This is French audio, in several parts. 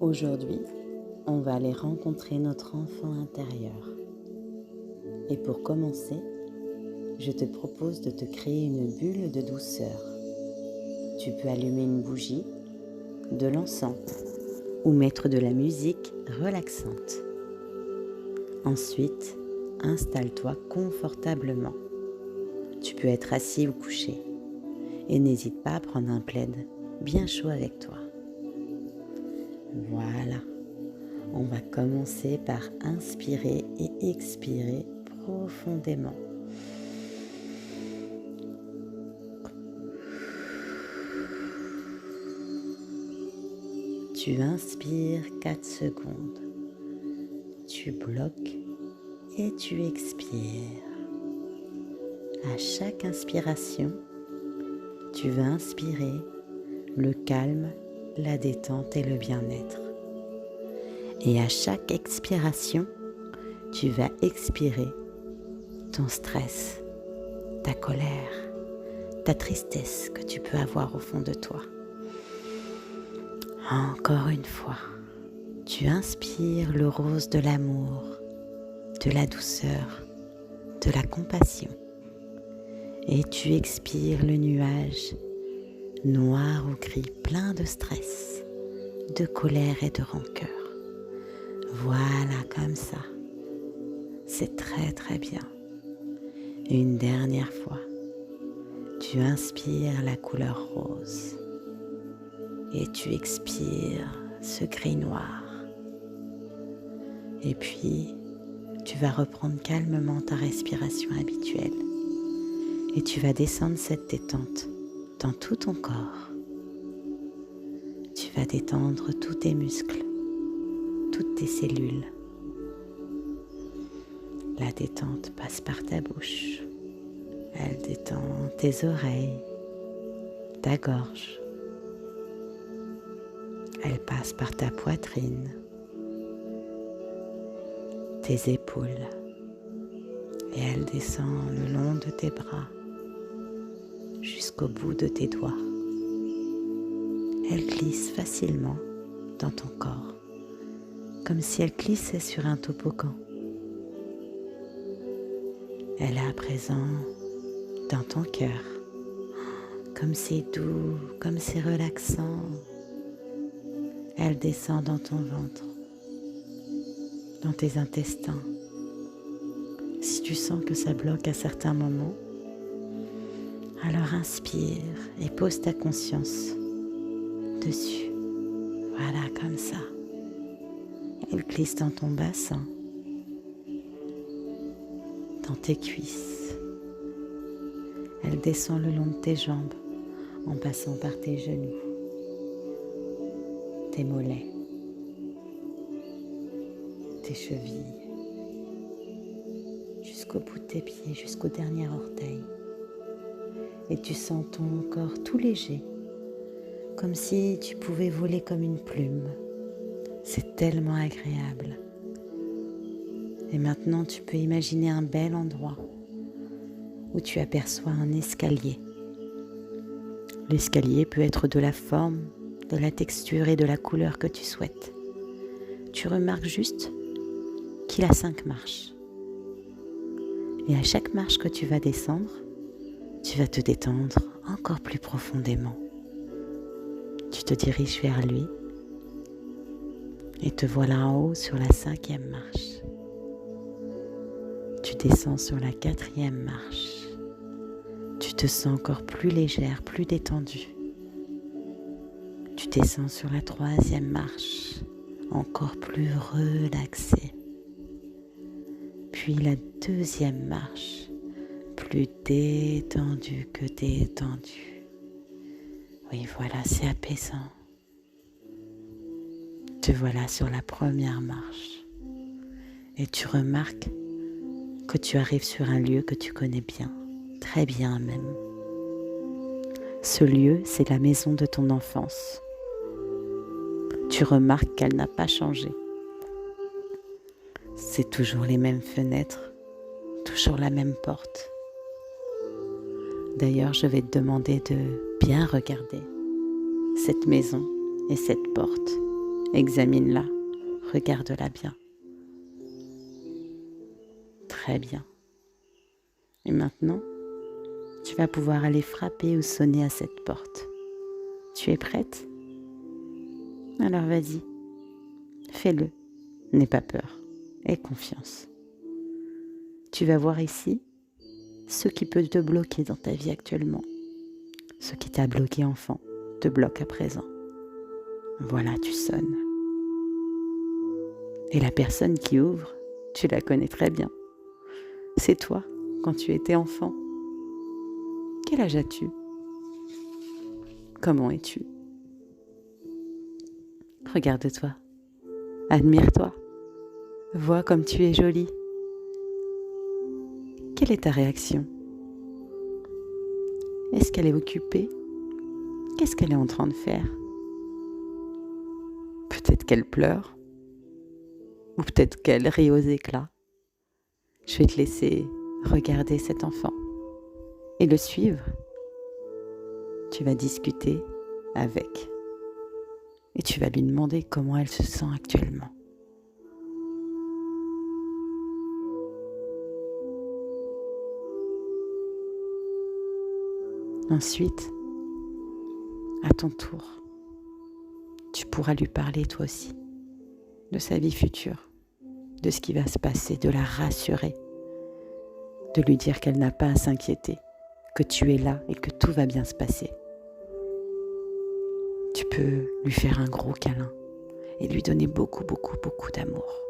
Aujourd'hui, on va aller rencontrer notre enfant intérieur. Et pour commencer, je te propose de te créer une bulle de douceur. Tu peux allumer une bougie, de l'encens ou mettre de la musique relaxante. Ensuite, installe-toi confortablement. Tu peux être assis ou couché et n'hésite pas à prendre un plaid bien chaud avec toi. Voilà, on va commencer par inspirer et expirer profondément. Tu inspires 4 secondes, tu bloques et tu expires. À chaque inspiration, tu vas inspirer le calme, la détente et le bien-être. Et à chaque expiration, tu vas expirer ton stress, ta colère, ta tristesse que tu peux avoir au fond de toi. Encore une fois, tu inspires le rose de l'amour, de la douceur, de la compassion. Et tu expires le nuage noir ou gris, plein de stress, de colère et de rancœur. Voilà, comme ça. C'est très très bien. Une dernière fois, tu inspires la couleur rose et tu expires ce gris noir. Et puis, tu vas reprendre calmement ta respiration habituelle et tu vas descendre cette détente dans tout ton corps. Tu vas détendre tous tes muscles, toutes tes cellules. La détente passe par ta bouche. Elle détend tes oreilles, ta gorge. Elle passe par ta poitrine, tes épaules. Et elle descend le long de tes bras jusqu'au bout de tes doigts. Elle glisse facilement dans ton corps, comme si elle glissait sur un toboggan. Elle est à présent dans ton cœur, comme c'est doux, comme c'est relaxant. Elle descend dans ton ventre, dans tes intestins. Si tu sens que ça bloque à certains moments, alors inspire et pose ta conscience dessus. Voilà, comme ça. Elle glisse dans ton bassin, dans tes cuisses. Elle descend le long de tes jambes en passant par tes genoux, tes mollets, tes chevilles, jusqu'au bout de tes pieds, jusqu'au dernier orteil. Et tu sens ton corps tout léger, comme si tu pouvais voler comme une plume. C'est tellement agréable. Et maintenant, tu peux imaginer un bel endroit où tu aperçois un escalier. L'escalier peut être de la forme, de la texture et de la couleur que tu souhaites. Tu remarques juste qu'il a 5 marches. Et à chaque marche que tu vas descendre, tu vas te détendre encore plus profondément. Tu te diriges vers lui et te voilà en haut sur la 5e marche. Tu descends sur la 4e marche. Tu te sens encore plus légère, plus détendue. Tu descends sur la 3e marche, encore plus relaxée. Puis la 2e marche, plus détendue que détendue. Oui, voilà, c'est apaisant. Te voilà sur la 1re marche et tu remarques que tu arrives sur un lieu que tu connais bien, très bien même. Ce lieu, c'est la maison de ton enfance. Tu remarques qu'elle n'a pas changé. C'est toujours les mêmes fenêtres, toujours la même porte. D'ailleurs, je vais te demander de bien regarder cette maison et cette porte Examine-la, regarde-la bien. Très bien. Et maintenant, tu vas pouvoir aller frapper ou sonner à cette porte. Tu es prête? Alors vas-y, fais-le. N'aie pas peur, aie confiance. Tu vas voir ici ce qui peut te bloquer dans ta vie actuellement. Ce qui t'a bloqué enfant te bloque à présent. Voilà, tu sonnes. Et la personne qui ouvre, tu la connais très bien. C'est toi, quand tu étais enfant. Quel âge as-tu? Comment es-tu? Regarde-toi, admire-toi, vois comme tu es jolie. Quelle est ta réaction? Est-ce qu'elle est occupée? Qu'est-ce qu'elle est en train de faire? Peut-être qu'elle pleure, ou peut-être qu'elle rit aux éclats. Je vais te laisser regarder cet enfant et le suivre. Tu vas discuter avec et tu vas lui demander comment elle se sent actuellement. Ensuite, à ton tour, tu pourras lui parler toi aussi de sa vie future, de ce qui va se passer, de la rassurer, de lui dire qu'elle n'a pas à s'inquiéter, que tu es là et que tout va bien se passer. Tu peux lui faire un gros câlin et lui donner beaucoup, beaucoup, beaucoup d'amour.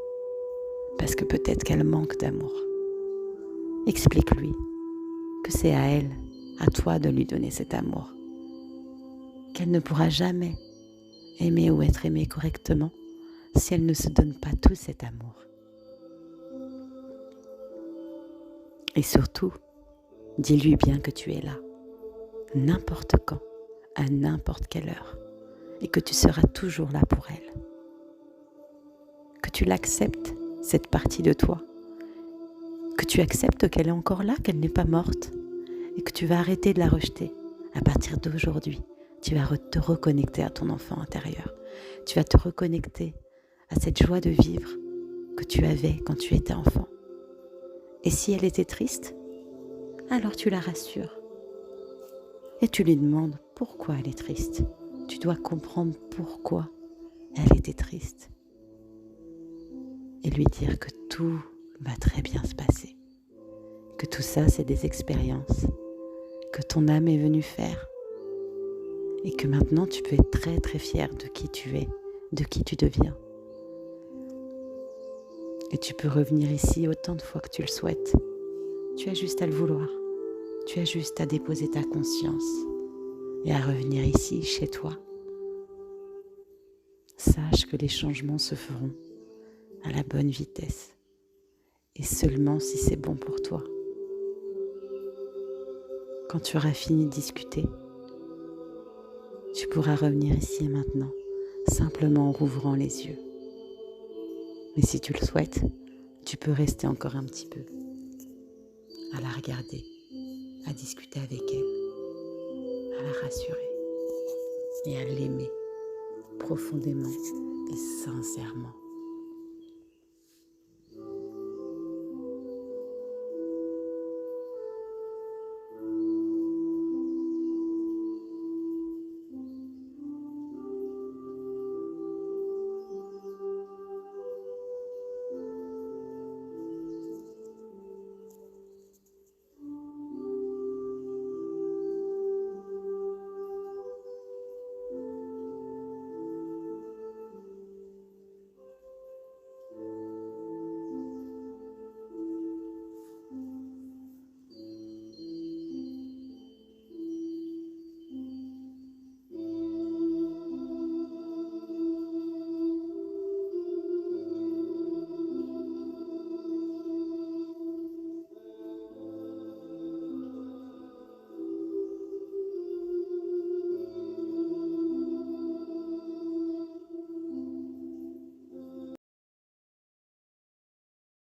Parce que peut-être qu'elle manque d'amour. Explique-lui que c'est à elle, à toi de lui donner cet amour. Qu'elle ne pourra jamais aimer ou être aimée correctement si elle ne se donne pas tout cet amour. Et surtout, dis-lui bien que tu es là, n'importe quand, à n'importe quelle heure, et que tu seras toujours là pour elle. Que tu l'acceptes, cette partie de toi, que tu acceptes qu'elle est encore là, qu'elle n'est pas morte, et que tu vas arrêter de la rejeter. À partir d'aujourd'hui, tu vas te reconnecter à ton enfant intérieur. Tu vas te reconnecter à cette joie de vivre que tu avais quand tu étais enfant. Et si elle était triste, alors tu la rassures. Et tu lui demandes pourquoi elle est triste. Tu dois comprendre pourquoi elle était triste. Et lui dire que tout va très bien se passer. Que tout ça, c'est des expériences que ton âme est venue faire. Et que maintenant, tu peux être très très fier de qui tu es, de qui tu deviens. Et tu peux revenir ici autant de fois que tu le souhaites. Tu as juste à le vouloir. Tu as juste à déposer ta conscience et à revenir ici, chez toi. Sache que les changements se feront à la bonne vitesse et seulement si c'est bon pour toi. Quand tu auras fini de discuter, tu pourras revenir ici et maintenant, simplement en rouvrant les yeux. Mais si tu le souhaites, tu peux rester encore un petit peu, à la regarder, à discuter avec elle, à la rassurer et à l'aimer profondément et sincèrement.